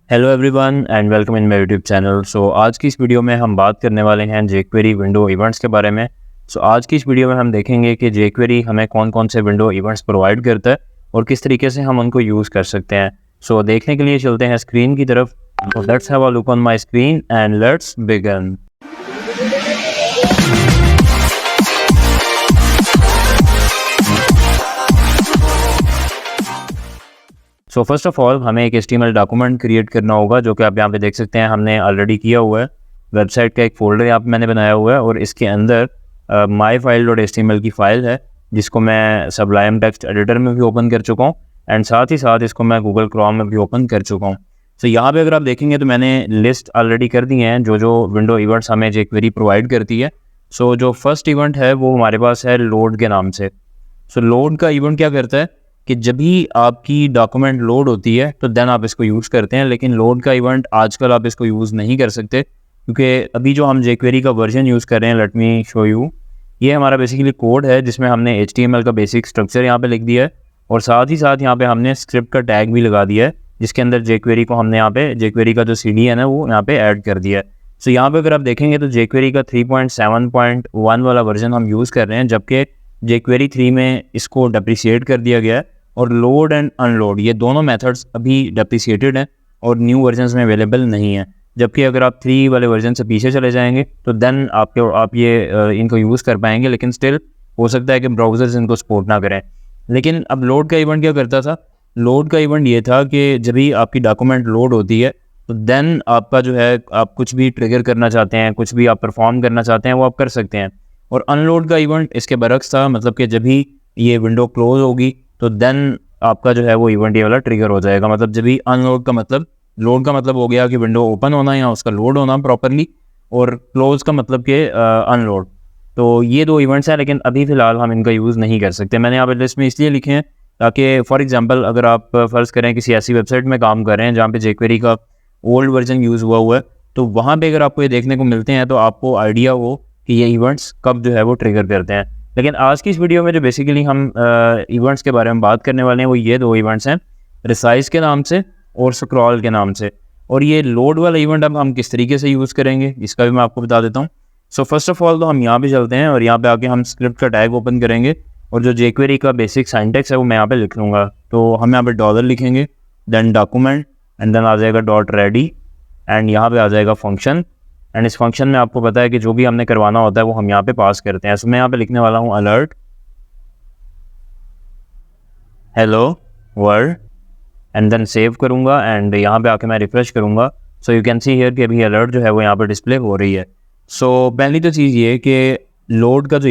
Hello everyone and welcome in my YouTube channel. आज की इस वीडियो में हम बात करने वाले हैं jQuery विंडो इवेंट्स के बारे में। आज की इस वीडियो में हम देखेंगे कि jQuery हमें कौन कौन से विंडो इवेंट्स प्रोवाइड करता है और किस तरीके से हम उनको यूज़ कर सकते हैं। देखने के लिए चलते हैं स्क्रीन की तरफ। Let's have a look on my screen and let's begin. First of all हमें एक HTML डॉक्यूमेंट क्रिएट करना होगा, जो कि आप यहाँ पे देख सकते हैं हमने ऑलरेडी किया हुआ है। वेबसाइट का एक फ़ोल्डर यहाँ पे मैंने बनाया हुआ है और इसके अंदर myfile.html की फ़ाइल है, जिसको मैं Sublime टेक्स्ट एडिटर में भी ओपन कर चुका हूँ एंड साथ ही साथ इसको मैं गूगल क्रोम में भी ओपन कर चुका हूँ। यहाँ पे अगर आप देखेंगे तो मैंने लिस्ट ऑलरेडी कर दी हैं जो विंडो इवेंट्स हमें jQuery प्रोवाइड करती है। जो फर्स्ट इवेंट है वो हमारे पास है लोड के नाम से। लोड का इवेंट क्या करता है कि जब भी आपकी डॉक्यूमेंट लोड होती है तो देन आप इसको यूज़ करते हैं, लेकिन लोड का इवेंट आजकल आप इसको यूज़ नहीं कर सकते क्योंकि अभी जो हम jQuery का वर्जन यूज़ कर रहे हैं, लेट मी शो यू। ये हमारा बेसिकली कोड है जिसमें हमने HTML का बेसिक स्ट्रक्चर यहाँ पे लिख दिया है और साथ ही साथ यहाँ पे हमने स्क्रिप्ट का टैग भी लगा दिया है, जिसके अंदर jQuery को हमने यहाँ पे jQuery का जो CD है ना वो यहाँ पे ऐड कर दिया है। यहाँ पे अगर आप देखेंगे तो jQuery का 3.7.1 वाला वर्जन हम यूज़ कर रहे हैं, जबकि jQuery 3 में इसको डेप्रिशिएट कर दिया गया है और लोड एंड अनलोड ये दोनों मेथड्स अभी डेप्रिशिएटेड हैं और न्यू वर्जन्स में अवेलेबल नहीं है। जबकि अगर आप 3 वाले वर्जन से पीछे चले जाएंगे तो देन आप ये इनको यूज़ कर पाएंगे, लेकिन स्टिल हो सकता है कि ब्राउज़र्स इनको सपोर्ट ना करें। लेकिन अब लोड का इवेंट क्या करता था? लोड का इवेंट ये था कि जब भी आपकी डॉक्यूमेंट लोड होती है तो देन आपका जो है आप कुछ भी ट्रिगर करना चाहते हैं, कुछ भी आप परफॉर्म करना चाहते हैं वो आप कर सकते हैं। और अनलोड का इवेंट इसके बरक्स था, मतलब कि जब भी ये विंडो क्लोज होगी तो देन आपका जो है वो इवेंट ये वाला ट्रिगर हो जाएगा। मतलब जब भी अनलोड का मतलब, लोड का मतलब हो गया कि विंडो ओपन होना या उसका लोड होना प्रॉपरली, और क्लोज का मतलब कि अनलोड। तो ये 2 इवेंट्स हैं, लेकिन अभी फ़िलहाल हम इनका यूज़ नहीं कर सकते। मैंने यहाँ पे लिस्ट में इसलिए लिखे हैं ताकि फॉर एग्जांपल अगर आप फ़र्ज़ करें किसी ऐसी वेबसाइट में काम कर रहे हैं जहाँ पे jQuery का ओल्ड वर्जन यूज़ हुआ है, तो वहाँ पे अगर आपको ये देखने को मिलते हैं तो आपको आइडिया हो कि ये इवेंट्स कब जो है वो ट्रिगर करते हैं। लेकिन आज की इस वीडियो में जो बेसिकली हम इवेंट्स के बारे में बात करने वाले हैं वो ये 2 इवेंट्स हैं, रिसाइज के नाम से और स्क्रॉल के नाम से। और ये लोड वाला इवेंट अब हम किस तरीके से यूज़ करेंगे इसका भी मैं आपको बता देता हूँ। फर्स्ट ऑफ ऑल तो हम यहाँ पे चलते हैं और यहाँ पे आके हम स्क्रिप्ट का टैग ओपन करेंगे और जो jQuery का बेसिक सिंटैक्स है वो मैं यहाँ पे लिख लूँगा। तो हम यहाँ पे डॉलर लिखेंगे, देन डॉक्यूमेंट एंड देन आ जाएगा .ready एंड यहाँ पे आ जाएगा फंक्शन। एंड इस फंक्शन में आपको पता है कि जो भी हमने करवाना होता है वो हम यहाँ पे पास करते हैं। मैं यहाँ पे लिखने वाला हूँ alert hello world and then save करूँगा एंड यहाँ पे आके मैं रिफ्रेश करूँगा। यू कैन सी हियर कि अभी अलर्ट जो है वो यहाँ पे डिस्प्ले हो रही है। पहली तो चीज़ ये कि लोड का जो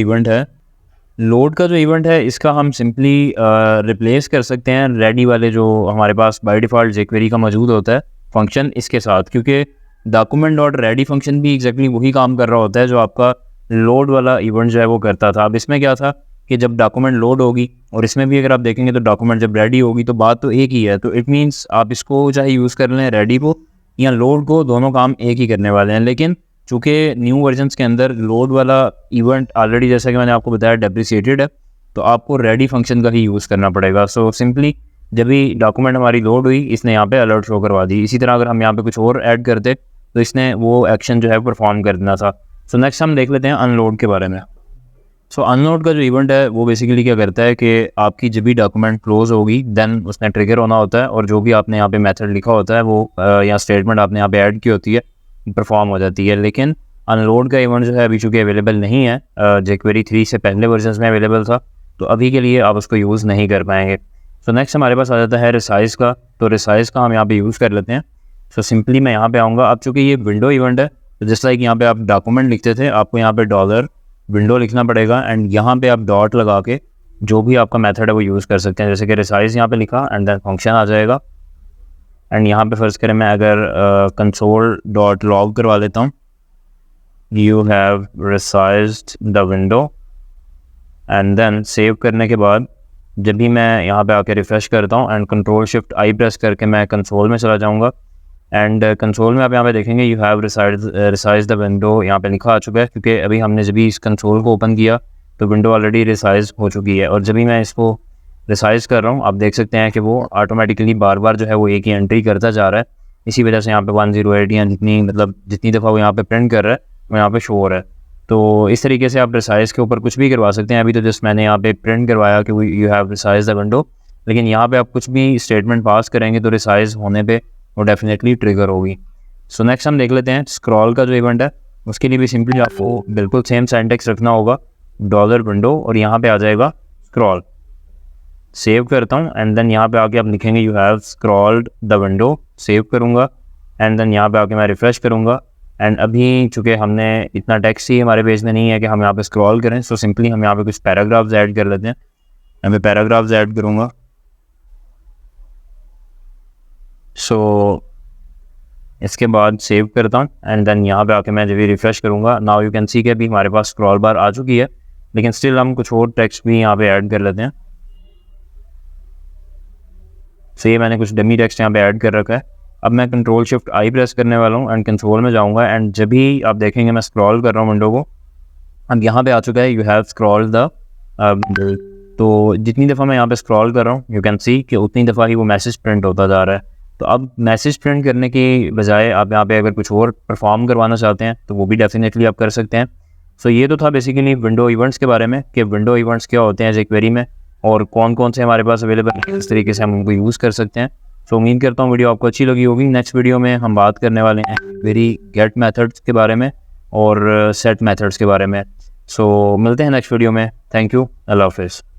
इवेंट है इसका हम सिंपली रिप्लेस कर सकते हैं रेडी वाले जो हमारे पास बाय डिफ़ॉल्ट jQuery का मौजूद होता है फंक्शन इसके साथ, क्योंकि document.ready फंक्शन भी एग्जैक्टली वही काम कर रहा होता है जो आपका लोड वाला इवेंट जो है वो करता था। अब इसमें क्या था कि जब डॉक्यूमेंट लोड होगी, और इसमें भी अगर आप देखेंगे तो डॉक्यूमेंट जब रेडी होगी तो बात तो एक ही है। तो इट मीन्स आप इसको चाहे यूज़ कर लें रेडी को या लोड को, दोनों काम एक ही करने वाले हैं। लेकिन चूँकि न्यू वर्जन्स के अंदर लोड वाला इवेंट ऑलरेडी, जैसा कि मैंने आपको बताया, डेप्रिशिएटेड है, तो आपको रेडी फंक्शन का ही यूज़ करना पड़ेगा। सिंपली जब भी डॉक्यूमेंट हमारी लोड हुई इसने यहाँ पे अलर्ट शो करवा दी। इसी तरह अगर हम यहाँ पे कुछ और ऐड करते तो इसने वो एक्शन जो है परफॉर्म कर देना था। नेक्स्ट हम देख लेते हैं अनलोड के बारे में। अनलोड का जो इवेंट है वो बेसिकली क्या करता है कि आपकी जब भी डॉक्यूमेंट क्लोज होगी देन उसने ट्रिगर होना होता है और जो भी आपने यहाँ पे मेथड लिखा होता है वो या स्टेटमेंट आपने यहाँ पे ऐड की होती है परफॉर्म हो जाती है। लेकिन अनलोड का इवेंट जो है अभी चूँकि अवेलेबल नहीं है, jQuery 3 से पहले वर्जन में अवेलेबल था, तो अभी के लिए आप उसको यूज़ नहीं कर पाएंगे। नेक्स्ट हमारे पास आ जाता है रिसाइज का। तो रिसाइज का हम यहाँ पे यूज़ कर लेते हैं। सिंपली मैं यहाँ पे आऊँगा। अब चूँकि ये विंडो इवेंट है तो जैसा कि यहाँ पे आप डॉक्यूमेंट लिखते थे, आपको यहाँ पे डॉलर विंडो लिखना पड़ेगा एंड यहाँ पे आप डॉट लगा के जो भी आपका मेथड है वो यूज़ कर सकते हैं। जैसे कि रिसाइज यहाँ पे लिखा एंड देन फंक्शन आ जाएगा एंड यहाँ पे फ़र्ज़ करें मैं अगर console.log करवा लेता हूँ, you have resized the window, and then save करने के बाद जब भी मैं यहाँ पे आके रिफ़्रेश करता हूँ एंड Ctrl+Shift+I प्रेस करके मैं कंसोल में चला जाऊँगा एंड कंसोल में आप यहाँ पे देखेंगे you have resize the window यहाँ पे लिखा आ चुका है, क्योंकि अभी हमने जब भी इस कंसोल को ओपन किया तो विंडो ऑलरेडी रिसाइज हो चुकी है। और जब भी मैं इसको रिसाइज कर रहा हूँ आप देख सकते हैं कि वो ऑटोमेटिकली बार बार जो है वो एक ही एंट्री करता जा रहा है इसी वजह से यहाँ पे 108 या जितनी दफ़ा वो यहाँ पे प्रिंट कर रहा है वो यहाँ पे शो हो रहा है। तो इस तरीके से आप रिसाइज के ऊपर कुछ भी करवा सकते हैं। अभी तो जस्ट मैंने यहाँ पे प्रिंट करवाया कि you have resize the window, लेकिन यहाँ पे आप कुछ भी स्टेटमेंट पास करेंगे तो रिसाइज होने पे वो डेफिनेटली ट्रिगर होगी। सो नेक्स्ट हम देख लेते हैं स्क्रॉल का जो इवेंट है। उसके लिए भी सिंपली आपको बिल्कुल सेम सिंटैक्स रखना होगा, डॉलर विंडो और यहाँ पे आ जाएगा स्क्रॉल। सेव करता हूँ एंड देन यहाँ पे आके आप लिखेंगे you have scrolled the window, save करूँगा एंड देन यहाँ पे आके मैं रिफ़्रेश करूँगा। एंड अभी चूँकि हमने इतना टेक्स्ट ही हमारे पेज में नहीं है कि हम यहाँ पे स्क्रॉल करें, सो सिंपली हम यहाँ पे कुछ पैराग्राफ्स ऐड कर लेते हैं। यहाँ पे पैराग्राफ्स ऐड करूँगा। सो इसके बाद सेव करता हूँ एंड देन यहाँ पे आके मैं जब भी रिफ़्रेश करूँगा, नाउ यू कैन सी कि अभी हमारे पास स्क्रॉल बार आ चुकी है, लेकिन स्टिल हम कुछ और टेक्स्ट भी यहाँ पे ऐड कर लेते हैं। सो ये मैंने कुछ डमी टेक्स्ट यहाँ पे ऐड कर रखा है। अब मैं कंट्रोल शिफ्ट आई प्रेस करने वाला हूँ एंड कंट्रोल में जाऊँगा एंड जब भी आप देखेंगे मैं स्क्रॉल कर रहा हूँ विंडो को, अब यहाँ पे आ चुका है यू हैव स्क्रॉल्ड द। तो जितनी दफ़ा मैं यहाँ पे स्क्रॉल कर रहा हूँ यू कैन सी कि उतनी दफ़ा ही वो मैसेज प्रिंट होता जा रहा है। तो अब मैसेज प्रिंट करने की बजाय आप यहाँ पे अगर कुछ और परफॉर्म करवाना चाहते हैं तो वो भी डेफिनेटली आप कर सकते हैं। सो ये तो था बेसिकली विंडो इवेंट्स के बारे में कि विंडो इवेंट्स क्या होते हैं एज ए क्वेरी में और कौन कौन से हमारे पास अवेलेबल है, इस तरीके से हम उनको यूज़ कर सकते हैं। सो उम्मीद करता हूँ वीडियो आपको अच्छी लगी होगी। नेक्स्ट वीडियो में हम बात करने वाले हैं क्वेरी गेट मेथड्स के बारे में और सेट मेथड्स के बारे में। सो मिलते हैं नेक्स्ट वीडियो में। थैंक यू, अल्लाह हाफिज़।